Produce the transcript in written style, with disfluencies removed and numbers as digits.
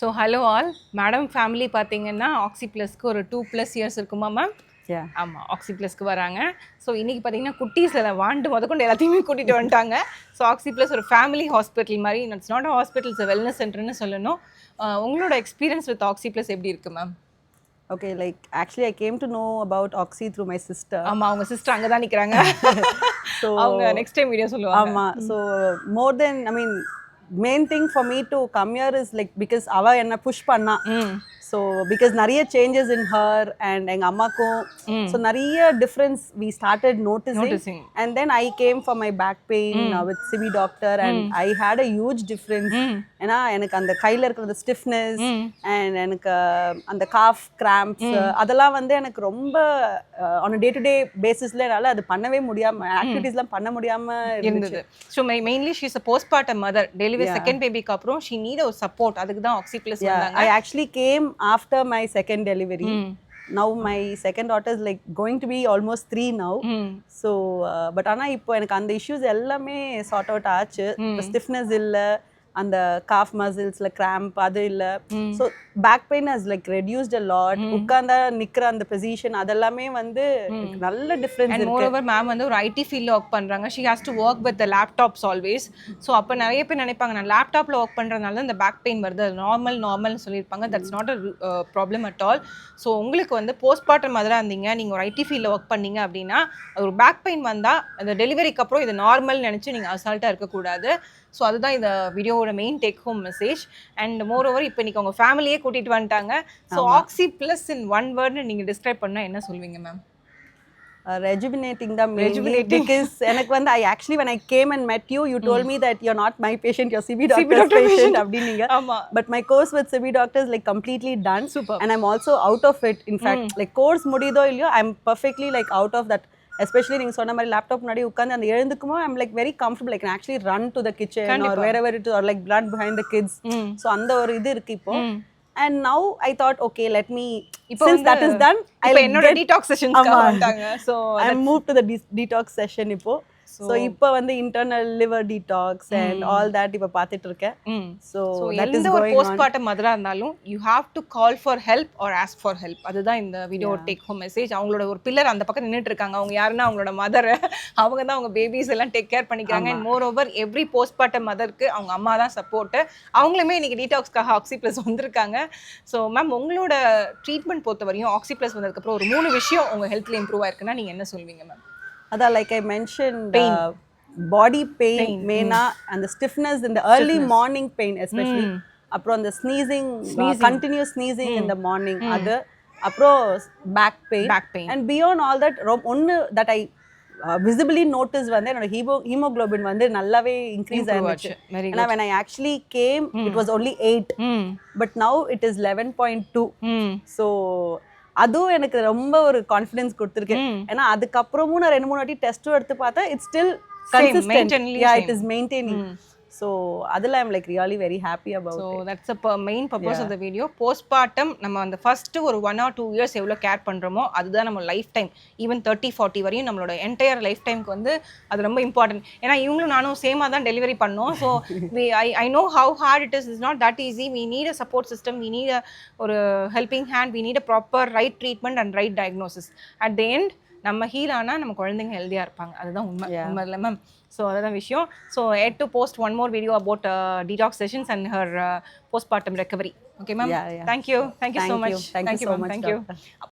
So hello all madam family பார்த்தீங்கன்னா ஆக்சி ப்ளஸ்க்கு ஒரு 2+ years இருக்குமா மேம்? ஆமாம், ஆக்சி ப்ளஸ்க்கு வராங்க. ஸோ இன்றைக்கி பார்த்தீங்கன்னா குட்டீஸில் வாண்டு முதற்கொண்டு எல்லாத்தையுமே கூட்டிகிட்டு வந்துட்டாங்க. ஸோ ஆக்சி ப்ளஸ் ஒரு ஃபேமிலி ஹாஸ்பிட்டல் மாதிரி, it's not a hospital, it's wellness சென்டர்னு சொல்லணும். உங்களோட எக்ஸ்பீரியன்ஸ் வித் ஆக்சி ப்ளஸ் எப்படி இருக்குது ma'am? Okay, like actually I came to know about Oxy through my sister. ஆமா, அவங்க சிஸ்டர் அங்க தான் நிக்கறாங்க. So அவங்க நெக்ஸ்ட் டைம் வீடியோ சொல்லுவாங்க. ஆமா, so more than main thing for me to come here is like because அவ என்ன புஷ் பண்ணா. So because நிறைய changes in her and எங்க அம்மாக்கும் so நிறைய difference we started noticing. And then I came for my back pain with CB doctor and I had a huge difference. ஏன்னா எனக்கு அந்த கையில இருக்கிற stiffness and எனக்கு அந்த calf cramps அதெல்லாம் வந்து எனக்கு ரொம்ப on a day to day basisல என்னால அது பண்ணவே முடியாம ஆக்டிவிட்டீஸ்லாம் பண்ண முடியாம இருந்தது. So mainly she is a postpartum mother. Delivery second baby க்கு அப்புறம் she need a support. அதுக்கு தான் ஆக்சி ப்ளஸ் வந்தாங்க. I actually came after my second delivery. Now my second daughter is like going to be almost 3 now. So but ஆனா இப்போ எனக்கு அந்த issues எல்லாமே sort out ஆச்சு. stiffness இல்ல, அந்த calf musclesல cramp அது இல்ல. So back pain has like reduced a lot. உட்கார்ந்தா நிக்கிற அந்த position அதெல்லாமே வந்து நல்ல difference இருக்கு. And moreover ma'am வந்து ஒரு IT ஃபீல்ட்ல வர்க் பண்றாங்க. She has to work with the laptops always. So அப்ப நிறைய பேர் நினைப்பாங்க நான் லேப்டாப்ல வர்க் பண்றதுனால இந்த பேக் பெயின் வருது, நார்மல்னு சொல்லிருப்பாங்க. That's not a problem at all. So உங்களுக்கு வந்து போஸ்ட்மார்ட்டம் மதரா இருந்தீங்க, நீங்க ஒரு IT ஃபீல்ட்ல வர்க் பண்ணீங்க அப்படின்னா ஒரு பேக் பெயின் வந்தா அந்த டெலிவரிக்கு அப்புறம் இது நார்மல் நினைச்சு நீங்க அசால்ட்டா இருக்க கூடாது. ஸோ அதுதான் இந்த வீடியோவோட main take home message. And moreover இப்போ இன்னைக்கு உங்கள் ஃபேமிலியே கூட்டிகிட்டு வந்துட்டாங்க. So Oxy Plus in one வேர்ட்னு நீங்கள் டிஸ்கிரைப் பண்ணால் என்ன சொல்வீங்க ma'am? Rejuvenating the mainly because எனக்கு வந்து I actually when I came and met you told me that you're not my patient, you're CB doctor's patient அப்படினீங்க. But my course with CB doctor is like completely done. Super. And I'm also out of it. In fact like course முடியுதோ இல்லையோ I'm perfectly like out of that. Especially நீங்க சொன்ன மாதிரி laptop முன்னாடி உட்கார்ந்து அந்த எழுந்துக்குமோ I'm like very comfortable. I can actually run to the kitchen or wherever it is or like run behind the kids. So அந்த ஒரு இது இருக்கு இப்போ. And now I thought okay let me since that is done I'll என்னோட detox sessions வந்துட்டாங்க. So I moved to the detox session இப்போ. So இப்போ வந்து internal liver detox and all that இப்ப பார்த்துட்டு இருக்கேன். So that is ஒரு going postmortem மதரா இருந்தாலும் you have to call for help or ask for help. அதுதான் இந்த வீடியோ டேக் ஹோம் மெசேஜ். அவங்களோட ஒரு பில்லர் அந்த பக்கம் நின்னுட்டு இருக்காங்க. அவங்க யாருன்னா அவங்களோட மதர். அவங்க தான் அவங்க பேபிஸ் எல்லாம் டேக் கேர் பண்ணிக்கிறாங்க. And moreover every postmortem மதருக்கு அவங்க அம்மா தான் சப்போர்ட். அவங்களுமே இன்னைக்கு டீடாக்ஸ்க்காக ஆக்சி ப்ளஸ் வந்திருக்காங்க. ஸோ மேம் உங்களோட ட்ரீட்மெண்ட் பொறுத்த வரையும் ஆக்சி ப்ளஸ் வந்ததுக்கப்புறம் ஒரு 3 விஷயம் உங்க ஹெல்த்ல இம்ப்ரூவ் ஆயிருக்குன்னா நீங்க என்ன சொல்வீங்க மேம்? அதான் like I mentioned body pain மெயினா அந்த stiffness in the early morning pain especially அப்புறம் அந்த sneezing continuous sneezing in the morning அது அப்புறம் back pain and beyond all that ஒன்னு that I visibly noticed வந்து என்னோட hemoglobin வந்து நல்லாவே increase ஆயிருச்சு. ஏன்னா when I actually came it was only 8 but now it is 11.2. so அதுவும் எனக்கு ரொம்ப ஒரு கான்ஃபிடன்ஸ் கொடுத்துருக்கு. ஏன்னா அதுக்கப்புறமும் நான் 2-3 வாட்டி டெஸ்ட்டும் எடுத்து பார்த்தா it's still consistent. it is maintaining. So adala I'm like really very happy about it. So that's the main purpose of the video. Postpartum நம்ம அந்த ஃபர்ஸ்ட் ஒரு 1 or 2 இயர்ஸ் எவ்வளோ கேர் பண்ணுறோமோ அதுதான் நம்ம லைஃப் டைம் ஈவன் 30-40 வரையும் நம்மளோட entire life டைமுக்கு வந்து அது ரொம்ப இம்பார்ட்டன்ட். ஏன்னா இவங்களும் நானும் சேமாக தான் டெலிவரி பண்ணோம். So I know how hard it is not that easy. We need a support system, we need ஒரு helping hand, we need a proper right treatment and right diagnosis. At the end நம்ம heal ஆனால் நம்ம குழந்தைங்க ஹெல்த்தியாக இருப்பாங்க. அதுதான் உண்மை இல்லை மேம்? ஸோ அதுதான் விஷயம். So add to post one more video about detox sessions and her postpartum recovery. Okay ma'am? Yeah. Thank you so much. Thank you so much.